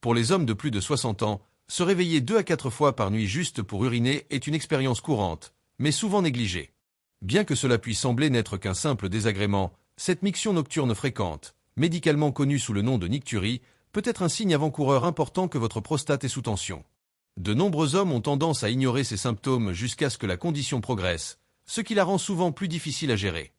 Pour les hommes de plus de 60 ans, se réveiller 2 à 4 fois par nuit juste pour uriner est une expérience courante, mais souvent négligée. Bien que cela puisse sembler n'être qu'un simple désagrément, cette miction nocturne fréquente, médicalement connue sous le nom de nicturie, peut être un signe avant-coureur important que votre prostate est sous tension. De nombreux hommes ont tendance à ignorer ces symptômes jusqu'à ce que la condition progresse, ce qui la rend souvent plus difficile à gérer.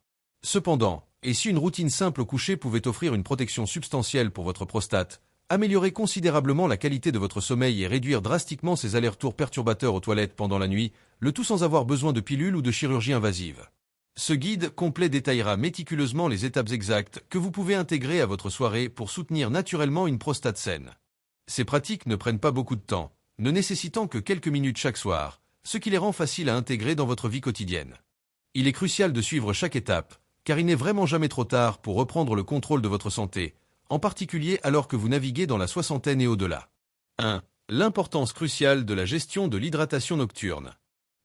Cependant, et si une routine simple au coucher pouvait offrir une protection substantielle pour votre prostate, améliorer considérablement la qualité de votre sommeil et réduire drastiquement ces allers-retours perturbateurs aux toilettes pendant la nuit, le tout sans avoir besoin de pilules ou de chirurgie invasive. Ce guide complet détaillera méticuleusement les étapes exactes que vous pouvez intégrer à votre soirée pour soutenir naturellement une prostate saine. Ces pratiques ne prennent pas beaucoup de temps, ne nécessitant que quelques minutes chaque soir, ce qui les rend faciles à intégrer dans votre vie quotidienne. Il est crucial de suivre chaque étape, car il n'est vraiment jamais trop tard pour reprendre le contrôle de votre santé, en particulier alors que vous naviguez dans la soixantaine et au-delà. 1. L'importance cruciale de la gestion de l'hydratation nocturne.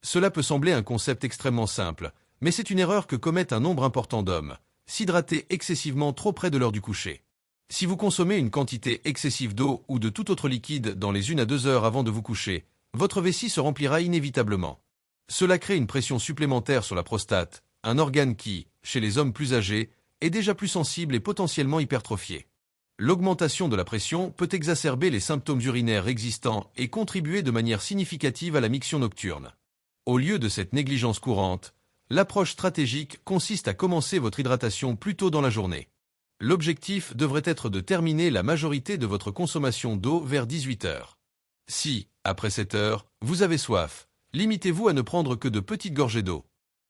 Cela peut sembler un concept extrêmement simple, mais c'est une erreur que commettent un nombre important d'hommes, s'hydrater excessivement trop près de l'heure du coucher. Si vous consommez une quantité excessive d'eau ou de tout autre liquide dans les 1 à 2 heures avant de vous coucher, votre vessie se remplira inévitablement. Cela crée une pression supplémentaire sur la prostate, un organe qui, chez les hommes plus âgés, est déjà plus sensible et potentiellement hypertrophié. L'augmentation de la pression peut exacerber les symptômes urinaires existants et contribuer de manière significative à la miction nocturne. Au lieu de cette négligence courante, l'approche stratégique consiste à commencer votre hydratation plus tôt dans la journée. L'objectif devrait être de terminer la majorité de votre consommation d'eau vers 18 heures. Si, après 7 heures, vous avez soif, limitez-vous à ne prendre que de petites gorgées d'eau.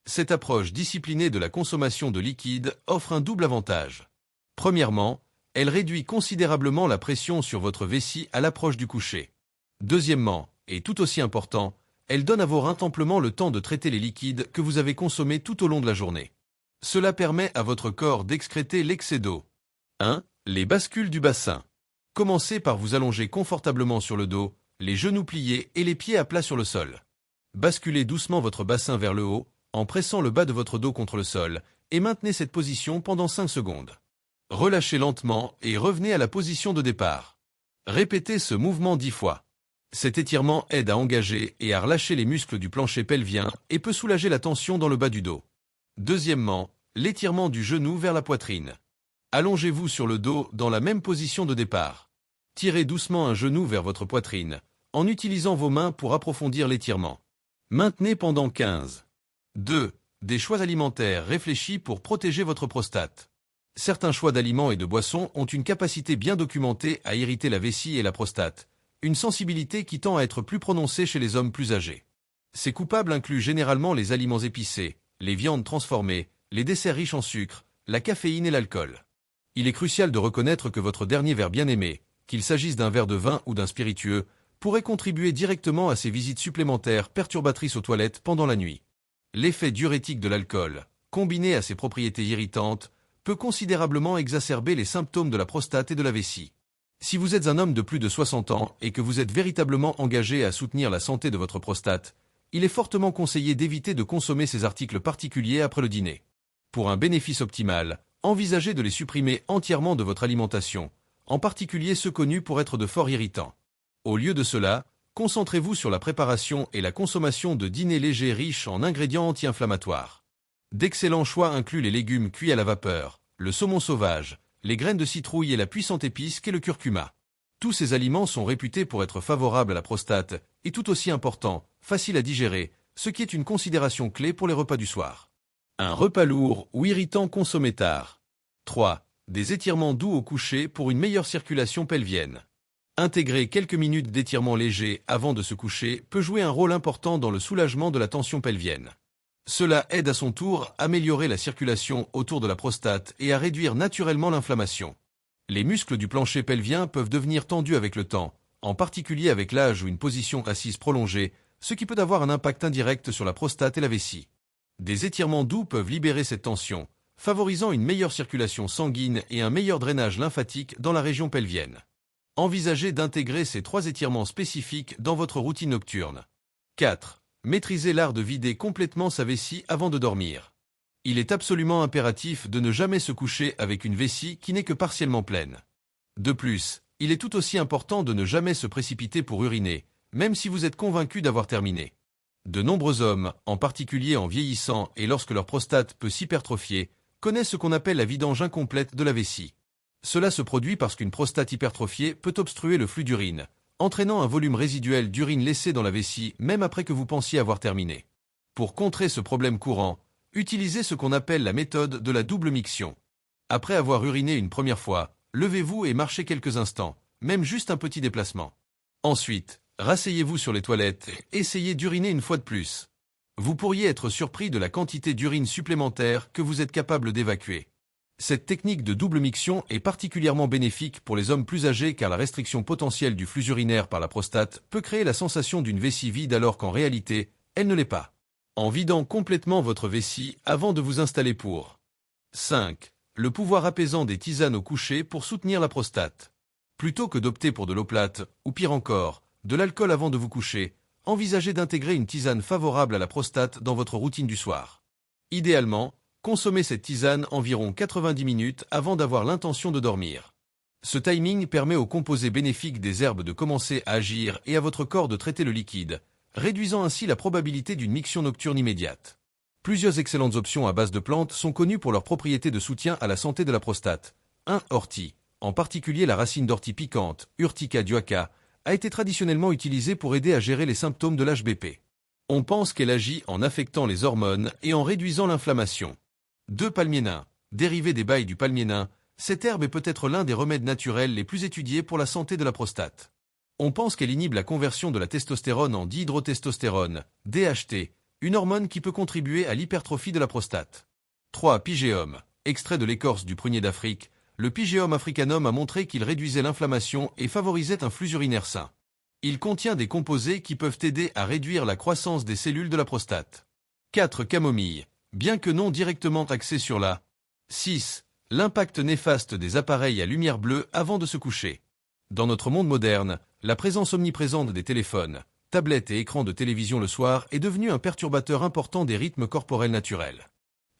Cette approche disciplinée de la consommation de liquide offre un double avantage. Premièrement, elle réduit considérablement la pression sur votre vessie à l'approche du coucher. Deuxièmement, et tout aussi important, elle donne à vos reins amplement le temps de traiter les liquides que vous avez consommés tout au long de la journée. Cela permet à votre corps d'excréter l'excès d'eau. 1. Les bascules du bassin. Commencez par vous allonger confortablement sur le dos, les genoux pliés et les pieds à plat sur le sol. Basculez doucement votre bassin vers le haut, en pressant le bas de votre dos contre le sol, et maintenez cette position pendant 5 secondes. Relâchez lentement et revenez à la position de départ. Répétez ce mouvement 10 fois. Cet étirement aide à engager et à relâcher les muscles du plancher pelvien et peut soulager la tension dans le bas du dos. Deuxièmement, l'étirement du genou vers la poitrine. Allongez-vous sur le dos dans la même position de départ. Tirez doucement un genou vers votre poitrine, en utilisant vos mains pour approfondir l'étirement. Maintenez pendant 15. 2. Des choix alimentaires réfléchis pour protéger votre prostate. Certains choix d'aliments et de boissons ont une capacité bien documentée à irriter la vessie et la prostate, une sensibilité qui tend à être plus prononcée chez les hommes plus âgés. Ces coupables incluent généralement les aliments épicés, les viandes transformées, les desserts riches en sucre, la caféine et l'alcool. Il est crucial de reconnaître que votre dernier verre bien-aimé, qu'il s'agisse d'un verre de vin ou d'un spiritueux, pourrait contribuer directement à ces visites supplémentaires perturbatrices aux toilettes pendant la nuit. L'effet diurétique de l'alcool, combiné à ses propriétés irritantes, peut considérablement exacerber les symptômes de la prostate et de la vessie. Si vous êtes un homme de plus de 60 ans et que vous êtes véritablement engagé à soutenir la santé de votre prostate, il est fortement conseillé d'éviter de consommer ces articles particuliers après le dîner. Pour un bénéfice optimal, envisagez de les supprimer entièrement de votre alimentation, en particulier ceux connus pour être de forts irritants. Au lieu de cela, concentrez-vous sur la préparation et la consommation de dîners légers riches en ingrédients anti-inflammatoires. D'excellents choix incluent les légumes cuits à la vapeur, le saumon sauvage, les graines de citrouille et la puissante épice qu'est le curcuma. Tous ces aliments sont réputés pour être favorables à la prostate et tout aussi importants, faciles à digérer, ce qui est une considération clé pour les repas du soir. Un repas lourd ou irritant consommé tard. 3. Des étirements doux au coucher pour une meilleure circulation pelvienne. Intégrer quelques minutes d'étirement léger avant de se coucher peut jouer un rôle important dans le soulagement de la tension pelvienne. Cela aide à son tour à améliorer la circulation autour de la prostate et à réduire naturellement l'inflammation. Les muscles du plancher pelvien peuvent devenir tendus avec le temps, en particulier avec l'âge ou une position assise prolongée, ce qui peut avoir un impact indirect sur la prostate et la vessie. Des étirements doux peuvent libérer cette tension, favorisant une meilleure circulation sanguine et un meilleur drainage lymphatique dans la région pelvienne. Envisagez d'intégrer ces 3 étirements spécifiques dans votre routine nocturne. 4. Maîtrisez l'art de vider complètement sa vessie avant de dormir. Il est absolument impératif de ne jamais se coucher avec une vessie qui n'est que partiellement pleine. De plus, Il est tout aussi important de ne jamais se précipiter pour uriner, même si vous êtes convaincu d'avoir terminé. De nombreux hommes, en particulier en vieillissant et lorsque leur prostate peut s'hypertrophier, connaissent ce qu'on appelle la vidange incomplète de la vessie. Cela se produit parce qu'une prostate hypertrophiée peut obstruer le flux d'urine, entraînant un volume résiduel d'urine laissé dans la vessie même après que vous pensiez avoir terminé. Pour contrer ce problème courant, utilisez ce qu'on appelle la méthode de la double miction. Après avoir uriné une première fois, levez-vous et marchez quelques instants, même juste un petit déplacement. Ensuite, rasseyez-vous sur les toilettes et essayez d'uriner une fois de plus. Vous pourriez être surpris de la quantité d'urine supplémentaire que vous êtes capable d'évacuer. Cette technique de double miction est particulièrement bénéfique pour les hommes plus âgés car la restriction potentielle du flux urinaire par la prostate peut créer la sensation d'une vessie vide alors qu'en réalité, elle ne l'est pas. En vidant complètement votre vessie avant de vous installer pour 5. Le pouvoir apaisant des tisanes au coucher pour soutenir la prostate. Plutôt que d'opter pour de l'eau plate, ou pire encore, de l'alcool avant de vous coucher, envisagez d'intégrer une tisane favorable à la prostate dans votre routine du soir. Idéalement, consommez cette tisane environ 90 minutes avant d'avoir l'intention de dormir. Ce timing permet aux composés bénéfiques des herbes de commencer à agir et à votre corps de traiter le liquide, réduisant ainsi la probabilité d'une miction nocturne immédiate. Plusieurs excellentes options à base de plantes sont connues pour leurs propriétés de soutien à la santé de la prostate. 1. Ortie. En particulier la racine d'ortie piquante, Urtica dioica, a été traditionnellement utilisée pour aider à gérer les symptômes de l'HBP. On pense qu'elle agit en affectant les hormones et en réduisant l'inflammation. 2. Palmier nain. Dérivé des bailles du palmier nain, cette herbe est peut-être l'un des remèdes naturels les plus étudiés pour la santé de la prostate. On pense qu'elle inhibe la conversion de la testostérone en dihydrotestostérone, DHT, une hormone qui peut contribuer à l'hypertrophie de la prostate. 3. Pygéum. Extrait de l'écorce du prunier d'Afrique, le Pygeum africanum a montré qu'il réduisait l'inflammation et favorisait un flux urinaire sain. Il contient des composés qui peuvent aider à réduire la croissance des cellules de la prostate. 4. Camomille. Bien que non directement axé sur la 6. L'impact néfaste des appareils à lumière bleue avant de se coucher. Dans notre monde moderne, la présence omniprésente des téléphones, tablettes et écrans de télévision le soir est devenue un perturbateur important des rythmes corporels naturels.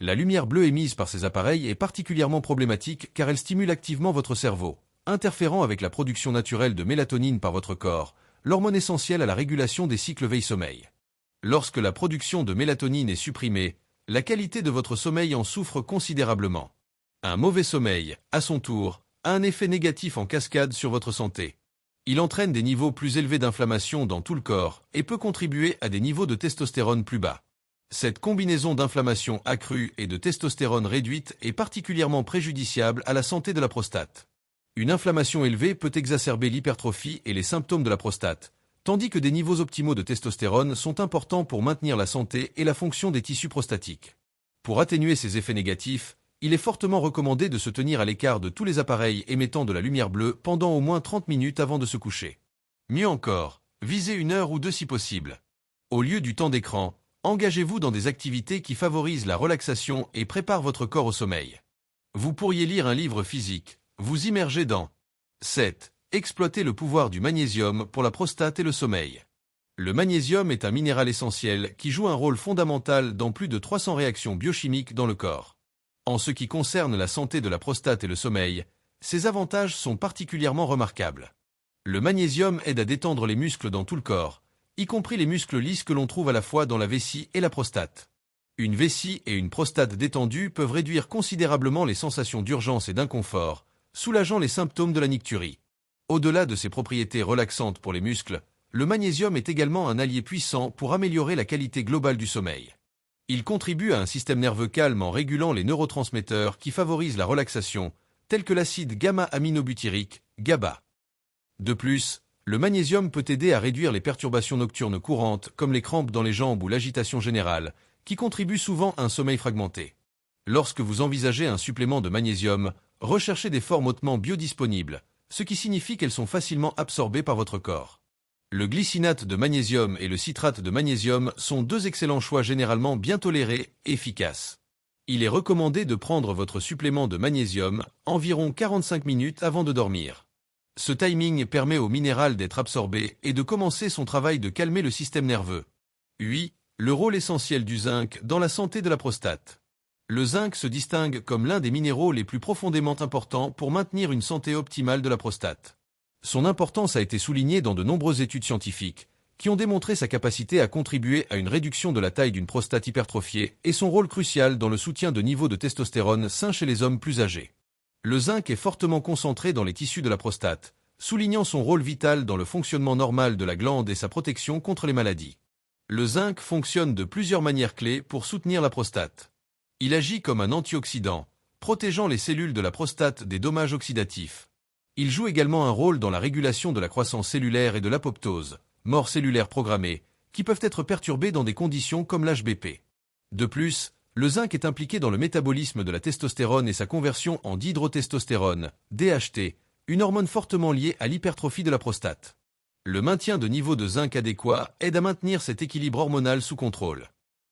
La lumière bleue émise par ces appareils est particulièrement problématique car elle stimule activement votre cerveau, interférant avec la production naturelle de mélatonine par votre corps, l'hormone essentielle à la régulation des cycles veille-sommeil. Lorsque la production de mélatonine est supprimée, la qualité de votre sommeil en souffre considérablement. Un mauvais sommeil, à son tour, a un effet négatif en cascade sur votre santé. Il entraîne des niveaux plus élevés d'inflammation dans tout le corps et peut contribuer à des niveaux de testostérone plus bas. Cette combinaison d'inflammation accrue et de testostérone réduite est particulièrement préjudiciable à la santé de la prostate. Une inflammation élevée peut exacerber l'hypertrophie et les symptômes de la prostate, tandis que des niveaux optimaux de testostérone sont importants pour maintenir la santé et la fonction des tissus prostatiques. Pour atténuer ces effets négatifs, il est fortement recommandé de se tenir à l'écart de tous les appareils émettant de la lumière bleue pendant au moins 30 minutes avant de se coucher. Mieux encore, visez 1 heure ou 2 si possible. Au lieu du temps d'écran, engagez-vous dans des activités qui favorisent la relaxation et préparent votre corps au sommeil. Vous pourriez lire un livre physique, vous immerger dans 7. Exploiter le pouvoir du magnésium pour la prostate et le sommeil. Le magnésium est un minéral essentiel qui joue un rôle fondamental dans plus de 300 réactions biochimiques dans le corps. En ce qui concerne la santé de la prostate et le sommeil, ses avantages sont particulièrement remarquables. Le magnésium aide à détendre les muscles dans tout le corps, y compris les muscles lisses que l'on trouve à la fois dans la vessie et la prostate. Une vessie et une prostate détendues peuvent réduire considérablement les sensations d'urgence et d'inconfort, soulageant les symptômes de la nicturie. Au-delà de ses propriétés relaxantes pour les muscles, le magnésium est également un allié puissant pour améliorer la qualité globale du sommeil. Il contribue à un système nerveux calme en régulant les neurotransmetteurs qui favorisent la relaxation, tels que l'acide gamma-aminobutyrique, GABA. De plus, le magnésium peut aider à réduire les perturbations nocturnes courantes comme les crampes dans les jambes ou l'agitation générale, qui contribuent souvent à un sommeil fragmenté. Lorsque vous envisagez un supplément de magnésium, recherchez des formes hautement biodisponibles, ce qui signifie qu'elles sont facilement absorbées par votre corps. Le glycinate de magnésium et le citrate de magnésium sont 2 excellents choix généralement bien tolérés et efficaces. Il est recommandé de prendre votre supplément de magnésium environ 45 minutes avant de dormir. Ce timing permet au minéral d'être absorbé et de commencer son travail de calmer le système nerveux. 8. Le rôle essentiel du zinc dans la santé de la prostate. Le zinc se distingue comme l'un des minéraux les plus profondément importants pour maintenir une santé optimale de la prostate. Son importance a été soulignée dans de nombreuses études scientifiques, qui ont démontré sa capacité à contribuer à une réduction de la taille d'une prostate hypertrophiée et son rôle crucial dans le soutien de niveaux de testostérone sain chez les hommes plus âgés. Le zinc est fortement concentré dans les tissus de la prostate, soulignant son rôle vital dans le fonctionnement normal de la glande et sa protection contre les maladies. Le zinc fonctionne de plusieurs manières clés pour soutenir la prostate. Il agit comme un antioxydant, protégeant les cellules de la prostate des dommages oxydatifs. Il joue également un rôle dans la régulation de la croissance cellulaire et de l'apoptose, mort cellulaire programmée, qui peuvent être perturbées dans des conditions comme l'HBP. De plus, le zinc est impliqué dans le métabolisme de la testostérone et sa conversion en dihydrotestostérone, DHT, une hormone fortement liée à l'hypertrophie de la prostate. Le maintien de niveaux de zinc adéquats aide à maintenir cet équilibre hormonal sous contrôle.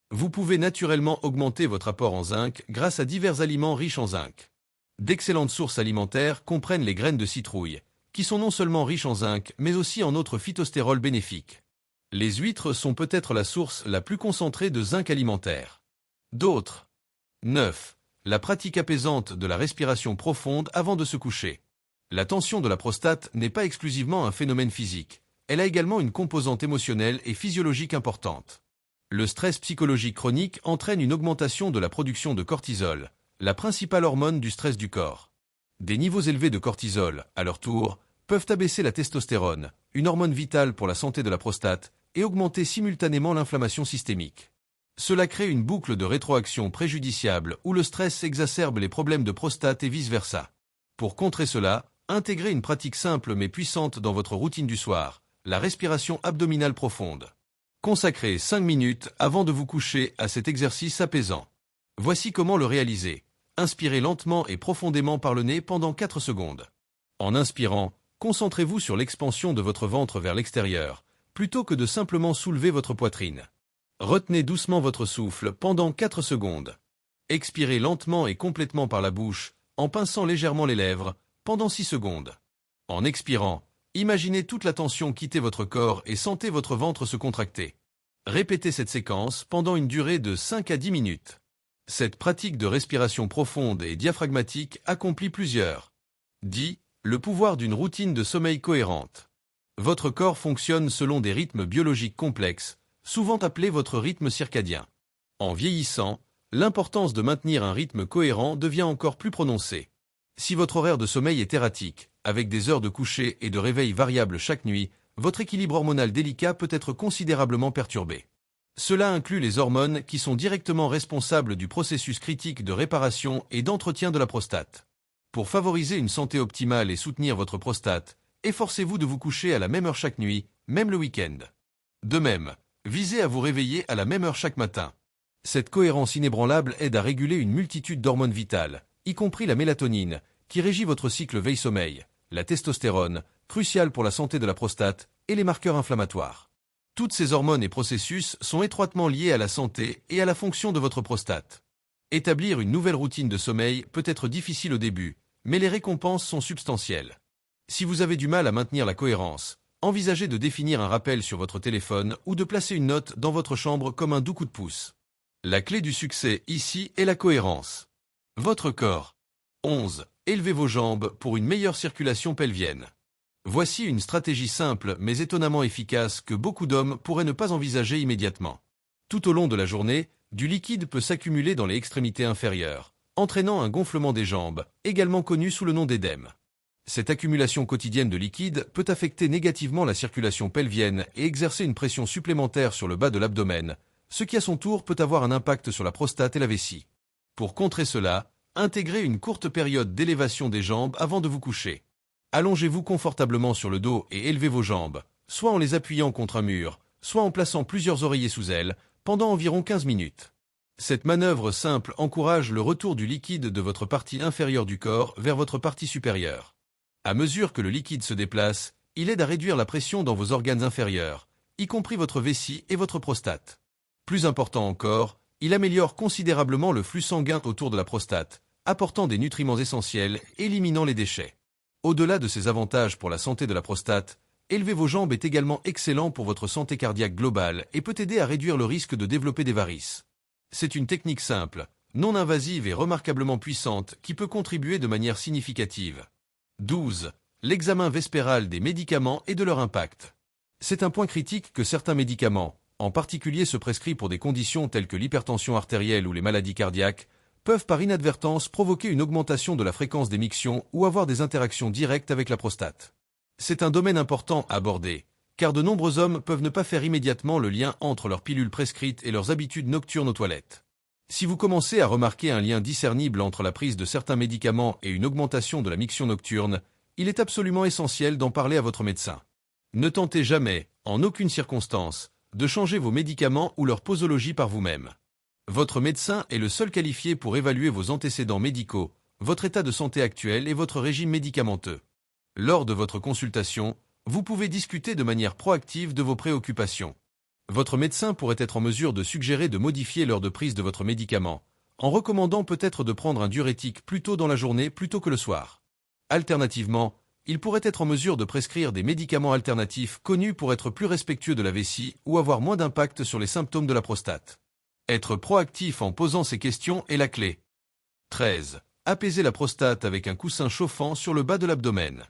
Vous pouvez naturellement augmenter votre apport en zinc grâce à divers aliments riches en zinc. D'excellentes sources alimentaires comprennent les graines de citrouille, qui sont non seulement riches en zinc, mais aussi en autres phytostérols bénéfiques. Les huîtres sont peut-être la source la plus concentrée de zinc alimentaire. D'autres. 9. La pratique apaisante de la respiration profonde avant de se coucher. La tension de la prostate n'est pas exclusivement un phénomène physique, elle a également une composante émotionnelle et physiologique importante. Le stress psychologique chronique entraîne une augmentation de la production de cortisol, la principale hormone du stress du corps. Des niveaux élevés de cortisol, à leur tour, peuvent abaisser la testostérone, une hormone vitale pour la santé de la prostate, et augmenter simultanément l'inflammation systémique. Cela crée une boucle de rétroaction préjudiciable où le stress exacerbe les problèmes de prostate et vice-versa. Pour contrer cela, intégrez une pratique simple mais puissante dans votre routine du soir, la respiration abdominale profonde. Consacrez 5 minutes avant de vous coucher à cet exercice apaisant. Voici comment le réaliser. Inspirez lentement et profondément par le nez pendant 4 secondes. En inspirant, concentrez-vous sur l'expansion de votre ventre vers l'extérieur, plutôt que de simplement soulever votre poitrine. Retenez doucement votre souffle pendant 4 secondes. Expirez lentement et complètement par la bouche, en pinçant légèrement les lèvres, pendant 6 secondes. En expirant, imaginez toute la tension quitter votre corps et sentez votre ventre se contracter. Répétez cette séquence pendant une durée de 5 à 10 minutes. Cette pratique de respiration profonde et diaphragmatique accomplit plusieurs. 10. Le pouvoir d'une routine de sommeil cohérente. Votre corps fonctionne selon des rythmes biologiques complexes, souvent appelés votre rythme circadien. En vieillissant, l'importance de maintenir un rythme cohérent devient encore plus prononcée. Si votre horaire de sommeil est erratique, avec des heures de coucher et de réveil variables chaque nuit, votre équilibre hormonal délicat peut être considérablement perturbé. Cela inclut les hormones qui sont directement responsables du processus critique de réparation et d'entretien de la prostate. Pour favoriser une santé optimale et soutenir votre prostate, efforcez-vous de vous coucher à la même heure chaque nuit, même le week-end. De même, visez à vous réveiller à la même heure chaque matin. Cette cohérence inébranlable aide à réguler une multitude d'hormones vitales, y compris la mélatonine, qui régit votre cycle veille-sommeil, la testostérone, cruciale pour la santé de la prostate, et les marqueurs inflammatoires. Toutes ces hormones et processus sont étroitement liés à la santé et à la fonction de votre prostate. Établir une nouvelle routine de sommeil peut être difficile au début, mais les récompenses sont substantielles. Si vous avez du mal à maintenir la cohérence, envisagez de définir un rappel sur votre téléphone ou de placer une note dans votre chambre comme un doux coup de pouce. La clé du succès ici est la cohérence. Votre corps. 11. Élevez vos jambes pour une meilleure circulation pelvienne. Voici une stratégie simple mais étonnamment efficace que beaucoup d'hommes pourraient ne pas envisager immédiatement. Tout au long de la journée, du liquide peut s'accumuler dans les extrémités inférieures, entraînant un gonflement des jambes, également connu sous le nom d'édème. Cette accumulation quotidienne de liquide peut affecter négativement la circulation pelvienne et exercer une pression supplémentaire sur le bas de l'abdomen, ce qui à son tour peut avoir un impact sur la prostate et la vessie. Pour contrer cela, intégrez une courte période d'élévation des jambes avant de vous coucher. Allongez-vous confortablement sur le dos et élevez vos jambes, soit en les appuyant contre un mur, soit en plaçant plusieurs oreillers sous elles, pendant environ 15 minutes. Cette manœuvre simple encourage le retour du liquide de votre partie inférieure du corps vers votre partie supérieure. À mesure que le liquide se déplace, il aide à réduire la pression dans vos organes inférieurs, y compris votre vessie et votre prostate. Plus important encore, il améliore considérablement le flux sanguin autour de la prostate, apportant des nutriments essentiels et éliminant les déchets. Au-delà de ces avantages pour la santé de la prostate, élever vos jambes est également excellent pour votre santé cardiaque globale et peut aider à réduire le risque de développer des varices. C'est une technique simple, non invasive et remarquablement puissante qui peut contribuer de manière significative. 12. l'examen vespéral des médicaments et de leur impact. C'est un point critique que certains médicaments, en particulier ceux prescrits pour des conditions telles que l'hypertension artérielle ou les maladies cardiaques, peuvent par inadvertance provoquer une augmentation de la fréquence des mictions ou avoir des interactions directes avec la prostate. C'est un domaine important à aborder, car de nombreux hommes peuvent ne pas faire immédiatement le lien entre leurs pilules prescrites et leurs habitudes nocturnes aux toilettes. Si vous commencez à remarquer un lien discernible entre la prise de certains médicaments et une augmentation de la miction nocturne, il est absolument essentiel d'en parler à votre médecin. Ne tentez jamais, en aucune circonstance, de changer vos médicaments ou leur posologie par vous-même. Votre médecin est le seul qualifié pour évaluer vos antécédents médicaux, votre état de santé actuel et votre régime médicamenteux. Lors de votre consultation, vous pouvez discuter de manière proactive de vos préoccupations. Votre médecin pourrait être en mesure de suggérer de modifier l'heure de prise de votre médicament, en recommandant peut-être de prendre un diurétique plus tôt dans la journée plutôt que le soir. Alternativement, il pourrait être en mesure de prescrire des médicaments alternatifs connus pour être plus respectueux de la vessie ou avoir moins d'impact sur les symptômes de la prostate. Être proactif en posant ces questions est la clé. 13. Apaiser la prostate avec un coussin chauffant sur le bas de l'abdomen.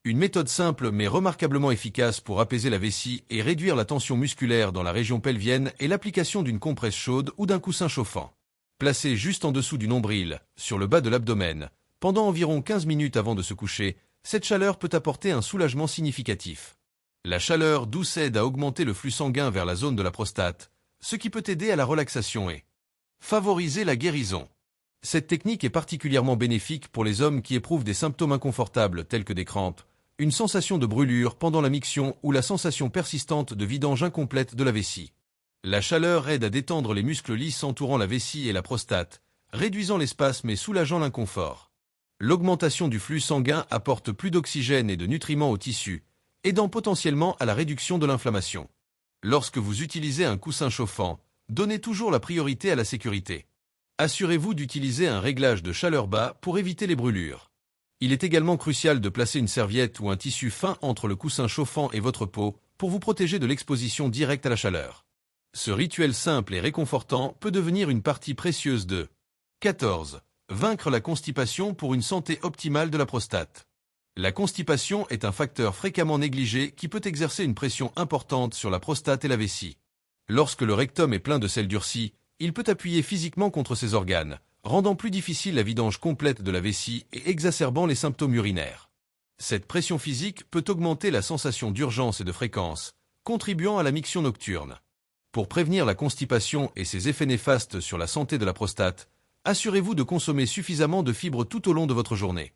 Une méthode simple mais remarquablement efficace pour apaiser la vessie et réduire la tension musculaire dans la région pelvienne est l'application d'une compresse chaude ou d'un coussin chauffant. Placé juste en dessous du nombril, sur le bas de l'abdomen, pendant environ 15 minutes avant de se coucher, cette chaleur peut apporter un soulagement significatif. La chaleur douce aide à augmenter le flux sanguin vers la zone de la prostate, ce qui peut aider à la relaxation et favoriser la guérison. Cette technique est particulièrement bénéfique pour les hommes qui éprouvent des symptômes inconfortables tels que des crampes, une sensation de brûlure pendant la miction ou la sensation persistante de vidange incomplète de la vessie. La chaleur aide à détendre les muscles lisses entourant la vessie et la prostate, réduisant les spasmes et soulageant l'inconfort. L'augmentation du flux sanguin apporte plus d'oxygène et de nutriments aux tissus, aidant potentiellement à la réduction de l'inflammation. Lorsque vous utilisez un coussin chauffant, donnez toujours la priorité à la sécurité. Assurez-vous d'utiliser un réglage de chaleur bas pour éviter les brûlures. Il est également crucial de placer une serviette ou un tissu fin entre le coussin chauffant et votre peau pour vous protéger de l'exposition directe à la chaleur. Ce rituel simple et réconfortant peut devenir une partie précieuse de 14. Vaincre la constipation pour une santé optimale de la prostate. La constipation est un facteur fréquemment négligé qui peut exercer une pression importante sur la prostate et la vessie. Lorsque le rectum est plein de sel durci, il peut appuyer physiquement contre ses organes, rendant plus difficile la vidange complète de la vessie et exacerbant les symptômes urinaires. Cette pression physique peut augmenter la sensation d'urgence et de fréquence, contribuant à la miction nocturne. Pour prévenir la constipation et ses effets néfastes sur la santé de la prostate, assurez-vous de consommer suffisamment de fibres tout au long de votre journée.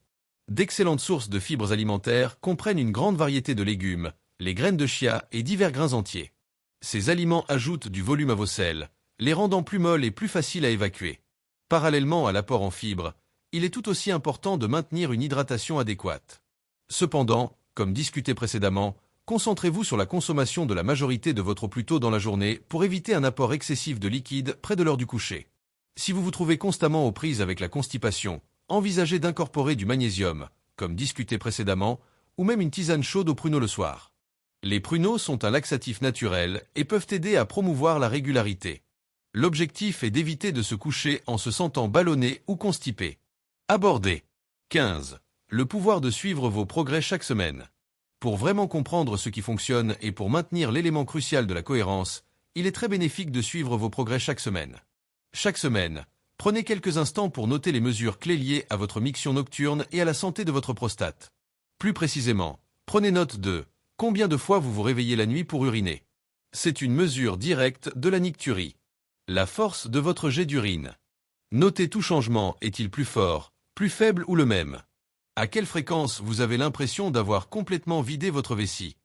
D'excellentes sources de fibres alimentaires comprennent une grande variété de légumes, les graines de chia et divers grains entiers. Ces aliments ajoutent du volume à vos selles, les rendant plus molles et plus faciles à évacuer. Parallèlement à l'apport en fibres, il est tout aussi important de maintenir une hydratation adéquate. Cependant, comme discuté précédemment, concentrez-vous sur la consommation de la majorité de votre eau plus tôt dans la journée pour éviter un apport excessif de liquide près de l'heure du coucher. Si vous vous trouvez constamment aux prises avec la constipation, envisagez d'incorporer du magnésium, comme discuté précédemment, ou même une tisane chaude aux pruneaux le soir. Les pruneaux sont un laxatif naturel et peuvent aider à promouvoir la régularité. L'objectif est d'éviter de se coucher en se sentant ballonné ou constipé. Aborder. 15. Le pouvoir de suivre vos progrès chaque semaine. Pour vraiment comprendre ce qui fonctionne et pour maintenir l'élément crucial de la cohérence, il est très bénéfique de suivre vos progrès chaque semaine. Chaque semaine, prenez quelques instants pour noter les mesures clés liées à votre miction nocturne et à la santé de votre prostate. Plus précisément, prenez note de combien de fois vous vous réveillez la nuit pour uriner. C'est une mesure directe de la nicturie. La force de votre jet d'urine. Notez tout changement, est-il plus fort, plus faible ou le même? À quelle fréquence vous avez l'impression d'avoir complètement vidé votre vessie?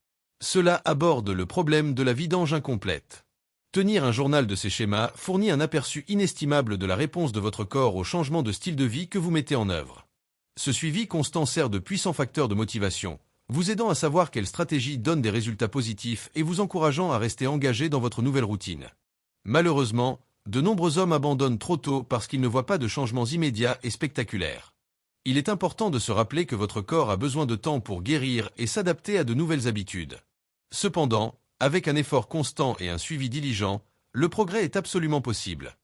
Cela aborde le problème de la vidange incomplète. Tenir un journal de ces schémas fournit un aperçu inestimable de la réponse de votre corps au changement de style de vie que vous mettez en œuvre. Ce suivi constant sert de puissant facteur de motivation, vous aidant à savoir quelle stratégie donne des résultats positifs et vous encourageant à rester engagé dans votre nouvelle routine. Malheureusement, de nombreux hommes abandonnent trop tôt parce qu'ils ne voient pas de changements immédiats et spectaculaires. Il est important de se rappeler que votre corps a besoin de temps pour guérir et s'adapter à de nouvelles habitudes. Cependant, avec un effort constant et un suivi diligent, le progrès est absolument possible.